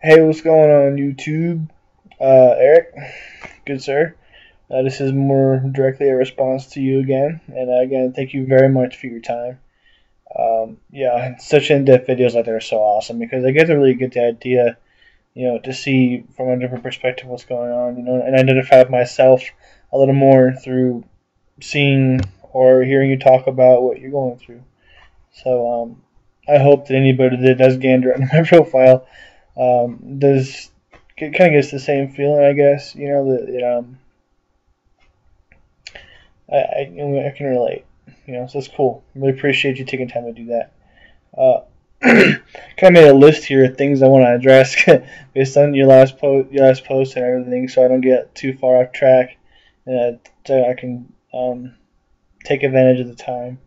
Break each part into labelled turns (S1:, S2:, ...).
S1: Hey, what's going on YouTube? Eric, good sir. This is more directly a response to you again, and again, thank you very much for your time. Yeah, such in-depth videos like that are so awesome because they get to really get the idea, to see from a different perspective what's going on, and identify with myself a little more through seeing or hearing you talk about what you're going through. So, I hope that anybody that does gander on my profile does kind of gets the same feeling, I guess. That I can relate. So it's cool. Really appreciate you taking time to do that. Uh, kind of made a list here of things I want to address based on your last post and everything, so I don't get too far off track, and so I can take advantage of the time.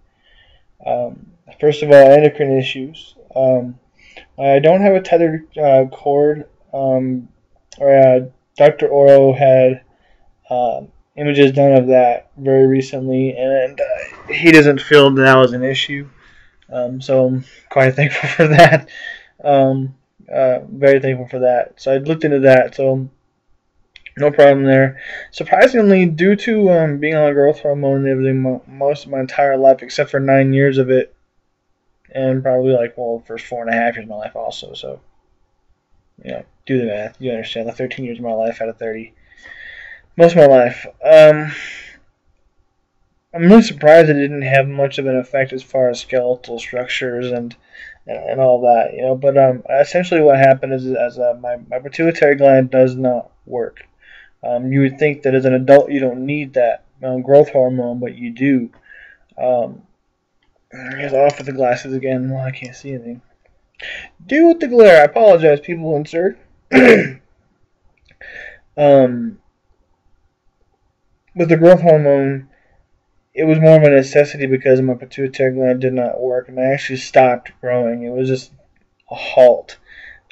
S1: First of all, endocrine issues. I don't have a tethered cord. Dr. Oro had images done of that very recently, and he doesn't feel that was an issue. So I'm quite thankful for that. Very thankful for that. So I looked into that. So no problem there. Surprisingly, due to being on growth hormone and everything most of my entire life, except for 9 years of it, and probably the first 4.5 years of my life also. So do the math. You understand. The 13 years of my life out of 30, most of my life. I'm really surprised it didn't have much of an effect as far as skeletal structures and all that, But essentially, what happened is, my pituitary gland does not work. You would think that as an adult you don't need that growth hormone, but you do. He's off with the glasses again. Well, I can't see anything. Deal with the glare. I apologize, people insert. um, with the growth hormone, it was more of a necessity because my pituitary gland did not work, and I actually stopped growing. It was just a halt.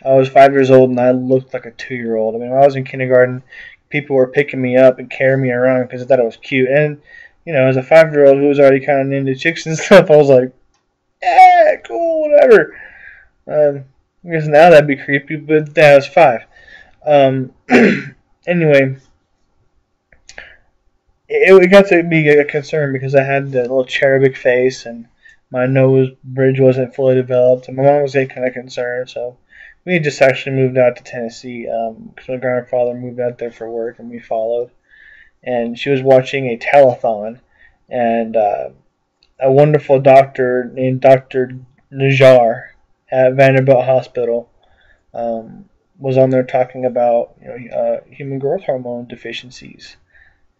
S1: I was 5 years old, and I looked like a 2-year-old. I mean, when I was in kindergarten, people were picking me up and carrying me around because they thought I was cute. And, as a 5-year-old who was already kind of into chicks and stuff, I was like, yeah, cool, whatever. I guess now that'd be creepy, but that was 5. Um, anyway, it got to be a concern because I had the little cherubic face and my nose bridge wasn't fully developed, and my mom was getting kind of concerned. So we had just actually moved out to Tennessee because my grandfather moved out there for work, and we followed. And she was watching a telethon, and a wonderful doctor named Dr. Najjar at Vanderbilt Hospital was on there talking about human growth hormone deficiencies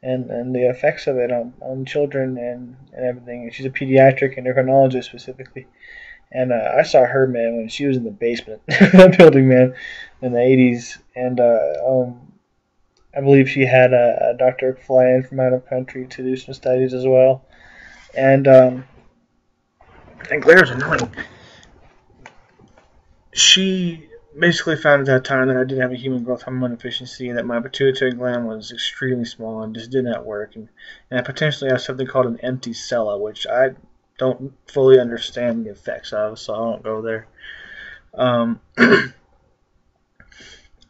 S1: and the effects of it on children and everything. And she's a pediatric endocrinologist specifically. And I saw her, man, when she was in the basement of that building, man, in the 80s. And I believe she had a doctor fly in from out of country to do some studies as well. And Claire's annoying. She basically found at that time that I did have a human growth hormone deficiency and that my pituitary gland was extremely small and just did not work. And I potentially have something called an empty cella, which I don't fully understand the effects of, so I won't go there.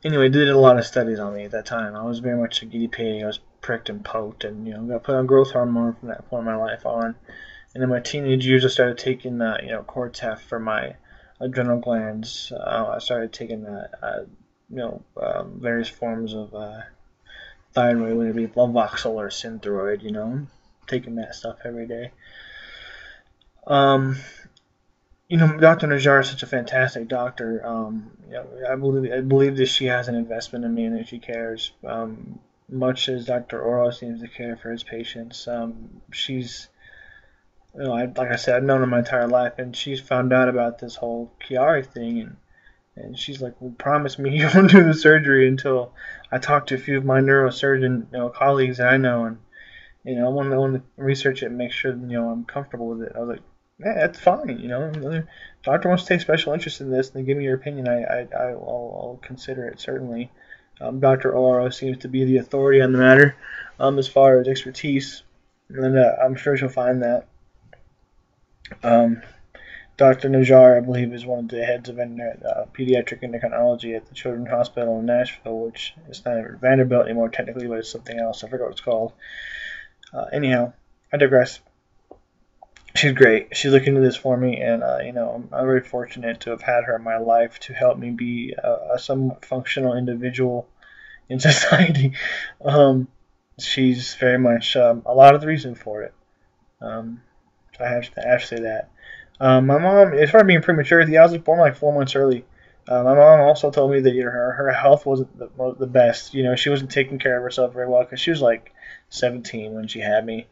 S1: Anyway, they did a lot of studies on me at that time. I was very much a guinea pig. I was pricked and poked, and got put on growth hormone from that point in my life on. And in my teenage years, I started taking Cortef for my adrenal glands. I started taking various forms of thyroid, whether it be Levoxyl or Synthroid. Taking that stuff every day. Dr. Najjar is such a fantastic doctor. I believe that she has an investment in me and that she cares, much as Dr. Oro seems to care for his patients. She's, like I said, I've known her my entire life, and she's found out about this whole Chiari thing, and she's like, well, promise me you won't do the surgery until I talk to a few of my neurosurgeon colleagues that I know, and I want to research it and make sure that I'm comfortable with it. I was like, yeah, that's fine. The doctor wants to take special interest in this, and give me your opinion. I'll consider it certainly. Dr. Oro seems to be the authority on the matter, as far as expertise, and I'm sure she'll find that. Dr. Dr. Najjar, I believe, is one of the heads of pediatric endocrinology at the Children's Hospital in Nashville, which is not Vanderbilt anymore technically, but it's something else. I forgot what it's called. Anyhow, I digress. She's great. She's looking into this for me, and I'm very fortunate to have had her in my life to help me be a somewhat functional individual in society. She's very much a lot of the reason for it. I have to say that. My mom, as far as being premature, I was born like 4 months early. My mom also told me that her health wasn't the best. She wasn't taking care of herself very well because she was like 17 when she had me.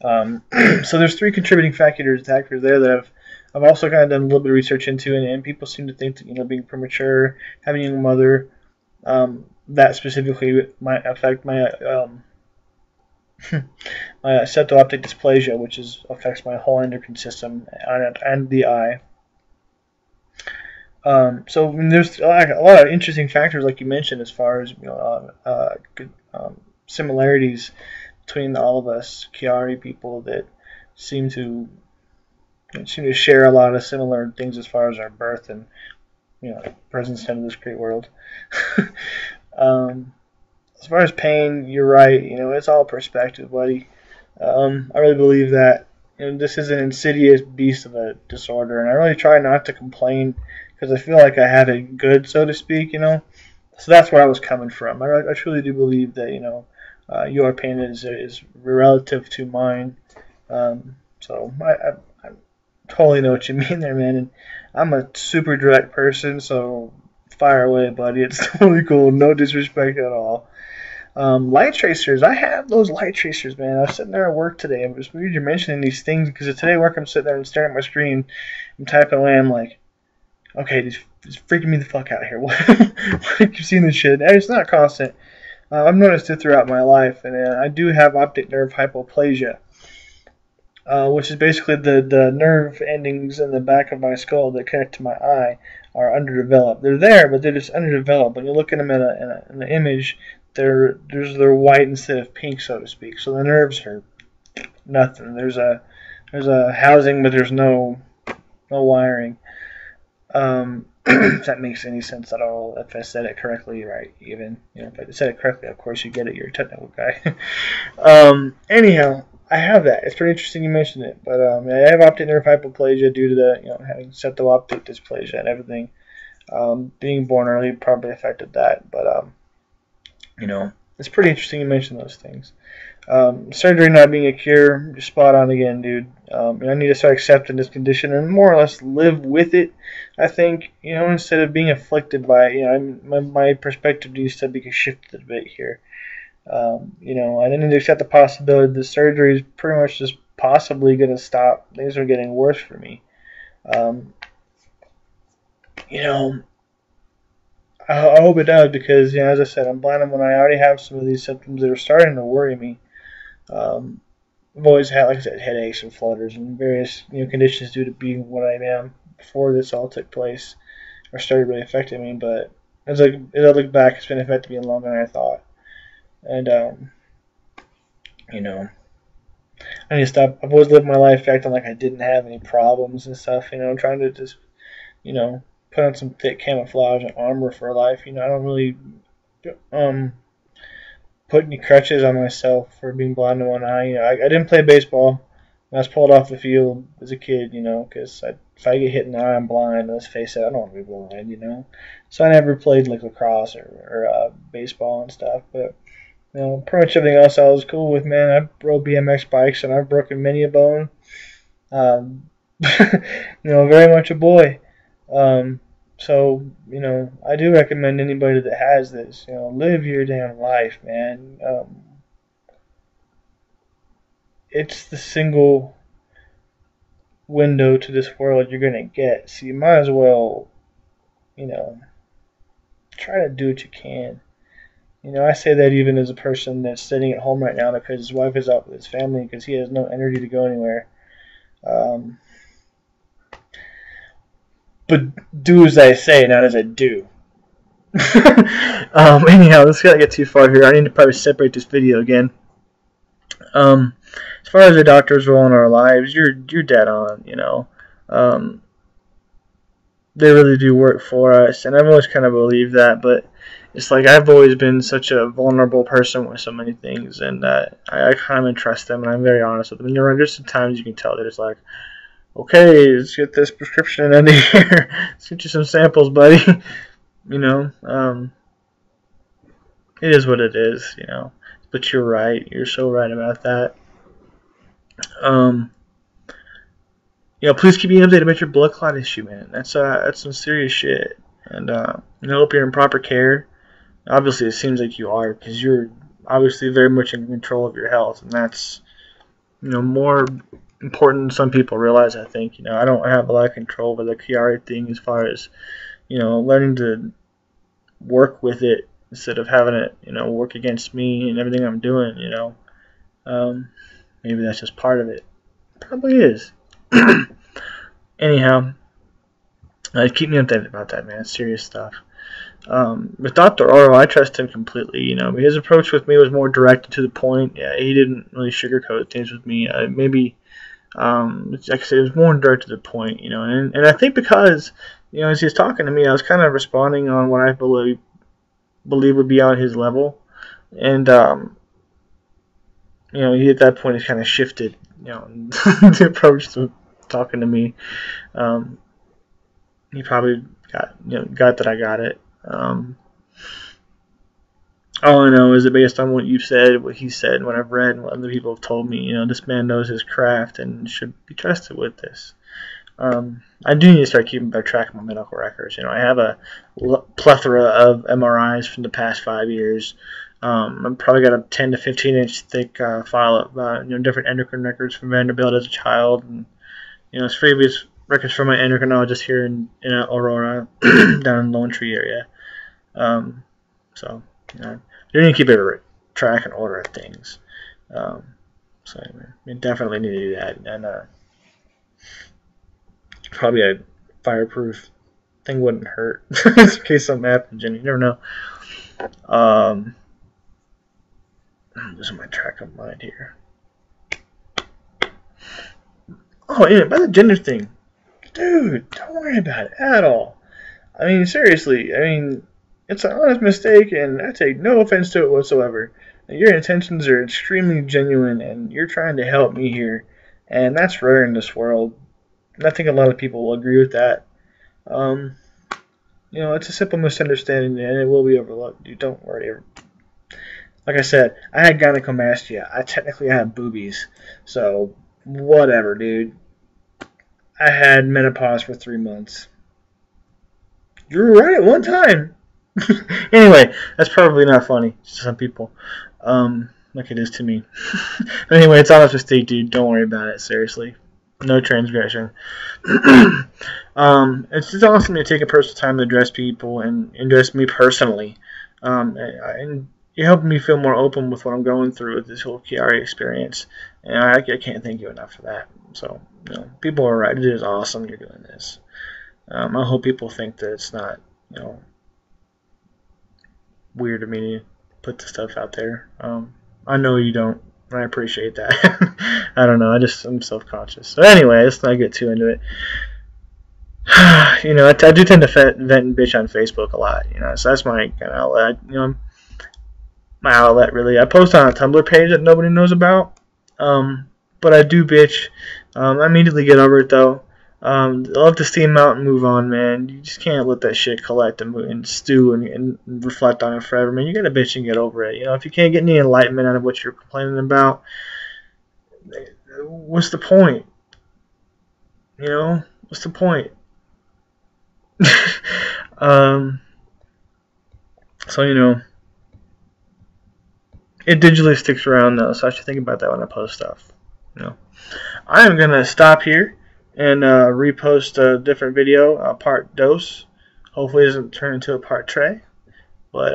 S1: So there's 3 contributing factors there that I've also kind of done a little bit of research into, and people seem to think that being premature, having a young mother, that specifically might affect my my septal-optic dysplasia, which affects my whole endocrine system and the eye. So there's a lot of interesting factors, like you mentioned, as far as similarities between all of us Chiari people that seem to share a lot of similar things as far as our birth and presence into this great world. As far as pain, you're right. It's all perspective, buddy. I really believe that this is an insidious beast of a disorder, and I really try not to complain because I feel like I have it good, so to speak. So that's where I was coming from. I truly do believe that your pain is relative to mine. So I totally know what you mean there, man. And I'm a super direct person, so fire away, buddy. It's totally cool. No disrespect at all. Light tracers. I have those light tracers, man. I was sitting there at work today, and it was weird you're mentioning these things because today at work I'm sitting there and staring at my screen and typing away. I'm like, okay, it's freaking me the fuck out here. Why do you keep seeing this shit? And it's not constant. I've noticed it throughout my life, and I do have optic nerve hypoplasia, which is basically the nerve endings in the back of my skull that connect to my eye are underdeveloped. They're there, but they're just underdeveloped. When you look at them in an image, they're white instead of pink, so to speak. So the nerves are nothing. There's a housing, but there's no wiring. If that makes any sense at all, if I said it correctly, right? Even if I said it correctly, of course you get it. You're a technical guy. Anyhow, I have that. It's pretty interesting you mentioned it, but I have optic nerve hypoplasia due to the having septal-optic dysplasia and everything. Being born early probably affected that, but it's pretty interesting you mentioned those things. Surgery not being a cure, you're spot on again, dude. I need to start accepting this condition and more or less live with it. I think, instead of being afflicted by it, my perspective needs to be shifted a bit here. I didn't need to accept the possibility that surgery is pretty much just possibly going to stop. Things are getting worse for me. I hope it does because, as I said, I'm blind when I already have some of these symptoms that are starting to worry me. I've always had, like I said, headaches and flutters and various conditions due to being what I am before this all took place or started really affecting me. But as I look back, it's been affecting me longer than I thought. And I need to stop. I've always lived my life acting like I didn't have any problems and stuff. Trying to just put on some thick camouflage and armor for life. I don't really put any crutches on myself for being blind in one eye. I didn't play baseball. I was pulled off the field as a kid, because if I get hit in the eye, I'm blind. Let's face it, I don't want to be blind, So I never played like lacrosse or baseball and stuff. But pretty much everything else I was cool with, man. I rode BMX bikes and I've broken many a bone. Very much a boy. So, I do recommend anybody that has this, live your damn life, man. It's the single window to this world you're going to get. So you might as well, try to do what you can. I say that even as a person that's sitting at home right now because his wife is out with his family because he has no energy to go anywhere. But do as I say, not as I do. Anyhow, let's not get too far here. I need to probably separate this video again. As far as the doctor's role in our lives, you're dead on. they really do work for us, and I've always kind of believed that. But it's like I've always been such a vulnerable person with so many things, and I kind of entrust them, and I'm very honest with them. And there's sometimes you can tell that it's like, okay, let's get this prescription in here. Let's get you some samples, buddy. You know, it is what it is. You know, but you're right. You're so right about that. Please keep me updated about your blood clot issue, man. That's some serious shit. And I hope you're in proper care. Obviously, it seems like you are, because you're obviously very much in control of your health, and that's more important than some people realize. I think I don't have a lot of control over the Chiari thing as far as learning to work with it instead of having it work against me and everything I'm doing. Maybe that's just part of it. Probably is. Anyhow, keep me updated about that, man. It's serious stuff. With Dr. Oro, I trust him completely. His approach with me was more direct and to the point. Yeah, he didn't really sugarcoat things with me. Maybe, like I said, it was more direct to the point. And I think because as he was talking to me, I was kind of responding on what I believe would be on his level, and he at that point has kind of shifted, the approach to talking to me. He probably got that I got it. All I know is that based on what you've said, what he said, and what I've read, and what other people have told me, this man knows his craft and should be trusted with this. I do need to start keeping better track of my medical records. I have a plethora of MRIs from the past 5 years. I've probably got a 10 to 15 inch thick file of different endocrine records from Vanderbilt as a child, and his previous records from my endocrinologist here in Aurora, down in Lone Tree area. So you need to keep a track and order of things. So we definitely need to do that, and probably a fireproof thing wouldn't hurt in case something happens, and you never know. I'm losing my track of mind here. Oh, yeah, by the gender thing, dude, don't worry about it at all. I mean, seriously, it's an honest mistake, and I take no offense to it whatsoever. Your intentions are extremely genuine, and you're trying to help me here, and that's rare in this world. And I think a lot of people will agree with that. It's a simple misunderstanding, and it will be overlooked. Dude, don't worry. Like I said, I had gynecomastia. I technically had boobies, so whatever, dude. I had menopause for 3 months. You were right at one time. Anyway, that's probably not funny to some people, like it is to me. But anyway, it's honest mistake, dude. Don't worry about it. Seriously, no transgression. It's just awesome to take a personal time to address people and address me personally. And you helped me feel more open with what I'm going through with this whole Chiari experience, and I can't thank you enough for that. So, people are right. It is awesome you're doing this. I hope people think that it's not, weird of me to put the stuff out there. I know you don't. I appreciate that. I don't know. I'm self-conscious. So anyway, let's not get too into it. I do tend to vent and bitch on Facebook a lot. So that's my kind of outlet. My outlet really. I post on a Tumblr page that nobody knows about. But I do bitch. I immediately get over it though. I love to steam out and move on, man. You just can't let that shit collect and stew and reflect on it forever, man. You gotta bitch and get over it. If you can't get any enlightenment out of what you're complaining about, what's the point? What's the point? So it digitally sticks around though, so I should think about that when I post stuff. I am gonna stop here and repost a different video, part dos. Hopefully it doesn't turn into a part tray. But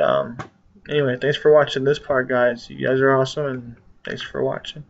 S1: anyway, thanks for watching this part, guys. You guys are awesome, and thanks for watching.